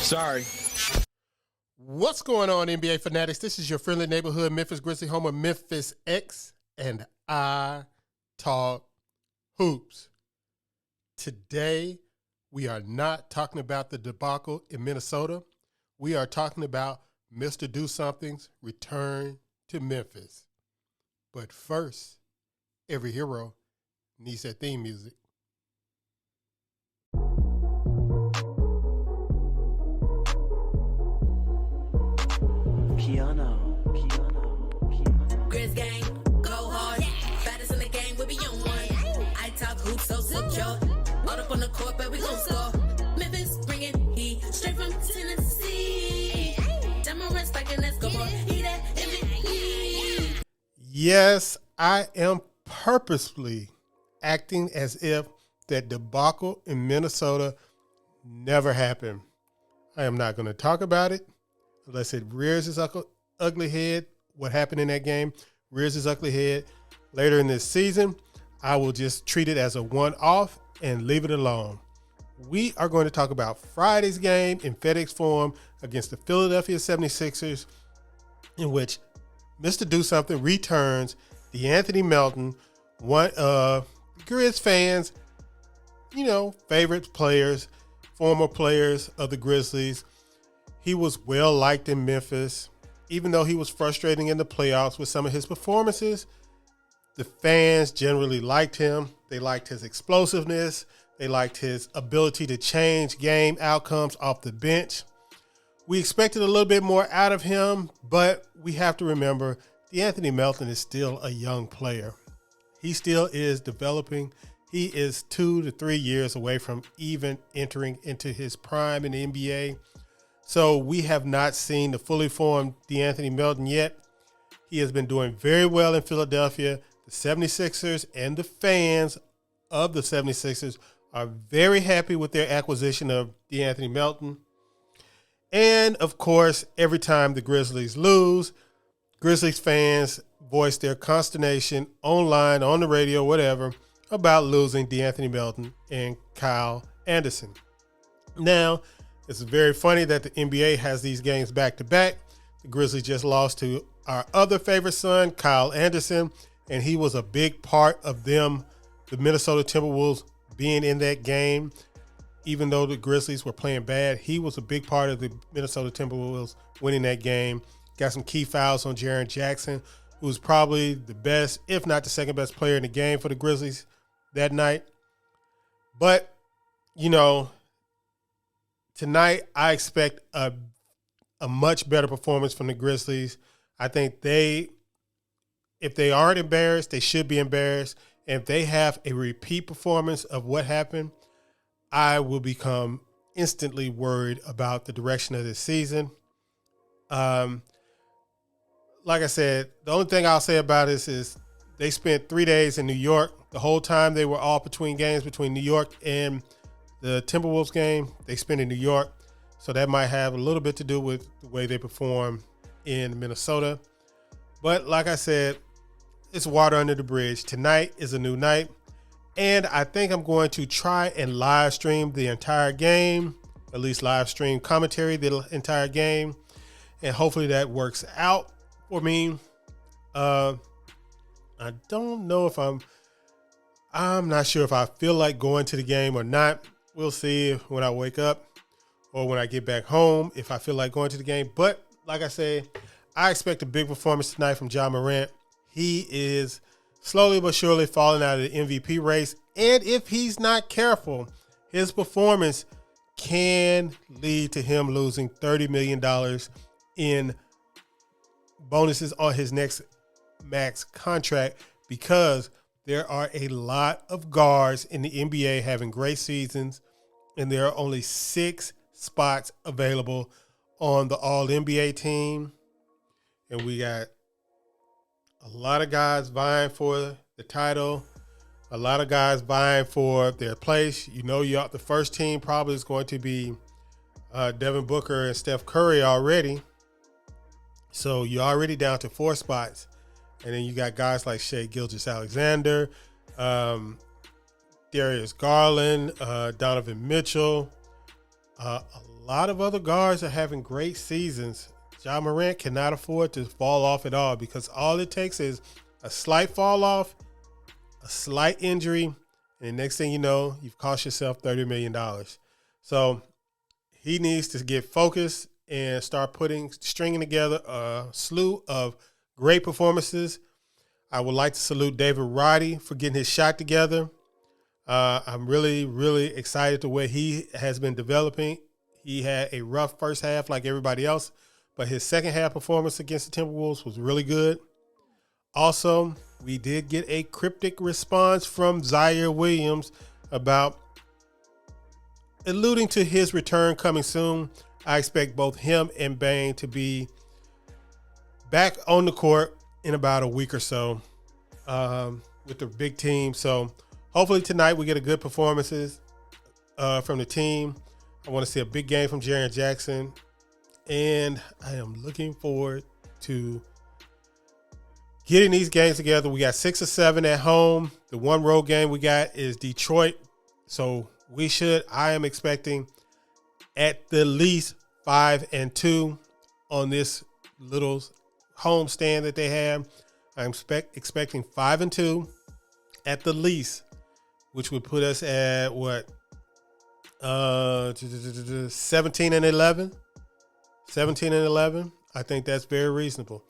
Sorry. What's going on, NBA fanatics? This is your friendly neighborhood Memphis Grizzlies home of Memphis X, and I talk hoops. Today, we are not talking about the debacle in Minnesota. We are talking about Mr. Do Something's return to Memphis. But first, every hero needs that theme music. Piano. Grizz gang, go hard. Baddest in the game, we be on one. I talk hoops, so secure. All up on the court, but we gon' score. Memphis bringing heat straight from Tennessee. Demorant spiking, let's go, boy. He that MVP. Yes, I am purposely acting as if that debacle in Minnesota never happened. I am not going to talk about it unless it rears its ugly head. What happened in that game rears its ugly head later in this season. I will just treat it as a one-off and leave it alone. We are going to talk about Friday's game in FedEx Forum against the Philadelphia 76ers, in which Mr. Do Something returns DeAnthony Melton, one of Grizz fans, favorite players, former players of the Grizzlies. He was well liked in Memphis, even though he was frustrating in the playoffs with some of his performances. The fans generally liked him. They liked his explosiveness. They liked his ability to change game outcomes off the bench. We expected a little bit more out of him, but we have to remember DeAnthony Melton is still a young player. He still is developing. He is 2 to 3 years away from even entering into his prime in the NBA. So we have not seen the fully formed DeAnthony Melton yet. He has been doing very well in Philadelphia. The 76ers and the fans of the 76ers are very happy with their acquisition of DeAnthony Melton. And, of course, every time the Grizzlies lose, Grizzlies fans voice their consternation online, on the radio, whatever, about losing DeAnthony Melton and Kyle Anderson. Now, it's very funny that the NBA has these games back-to-back. The Grizzlies just lost to our other favorite son, Kyle Anderson, and he was a big part of them, the Minnesota Timberwolves, being in that game. Even though the Grizzlies were playing bad, he was a big part of the Minnesota Timberwolves winning that game. Got some key fouls on Jaren Jackson, who was probably the best, if not the second best player in the game for the Grizzlies that night. But, tonight, I expect a much better performance from the Grizzlies. I think if they aren't embarrassed, they should be embarrassed. And if they have a repeat performance of what happened, I will become instantly worried about the direction of this season. Like I said, the only thing I'll say about this is they spent 3 days in New York. The whole time they were all between games between New York and the Timberwolves game, they spent in New York. So that might have a little bit to do with the way they perform in Minnesota. But like I said, it's water under the bridge. Tonight is a new night. And I think I'm going to try and live stream the entire game, at least live stream commentary the entire game. And hopefully that works out for me. I don't know if I'm not sure if I feel like going to the game or not. We'll see when I wake up or when I get back home if I feel like going to the game. But like I say, I expect a big performance tonight from Ja Morant. He is slowly but surely falling out of the MVP race. And if he's not careful, his performance can lead to him losing $30 million in bonuses on his next max contract, because there are a lot of guards in the NBA having great seasons, and there are only 6 spots available on the All-NBA team. And we got a lot of guys vying for the title, a lot of guys vying for their place. The first team probably is going to be Devin Booker and Steph Curry already. So you're already down to 4 spots. And then you got guys like Shai Gilgeous-Alexander, Darius Garland, Donovan Mitchell. A lot of other guards are having great seasons. Ja Morant cannot afford to fall off at all because all it takes is a slight fall off, a slight injury, and the next thing you know, you've cost yourself $30 million. So he needs to get focused and start stringing together a slew of great performances. I would like to salute David Roddy for getting his shot together. I'm really, really excited the way he has been developing. He had a rough first half like everybody else, but his second half performance against the Timberwolves was really good. Also, we did get a cryptic response from Zaire Williams about alluding to his return coming soon. I expect both him and Bane to be back on the court in about a week or so with the big team. So hopefully tonight we get a good performances from the team. I want to see a big game from Jaren Jackson. And I am looking forward to getting these games together. We got 6 or 7 at home. The one road game we got is Detroit. So I am expecting at the least 5-2 on this little home stand that they have. I'm expecting 5-2 at the least, which would put us at what? 17-11. 17-11. I think that's very reasonable.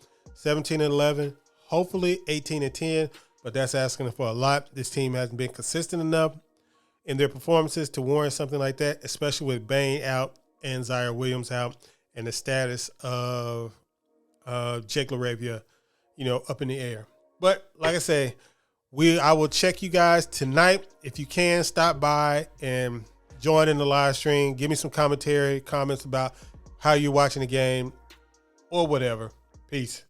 17-11. Hopefully 18-10, but that's asking for a lot. This team hasn't been consistent enough in their performances to warrant something like that, especially with Bane out and Zaire Williams out and the status of Jake LaRavia, up in the air. But like I say, I will check you guys tonight. If you can, stop by and join in the live stream. Give me some commentary, comments about how you're watching the game or whatever. Peace.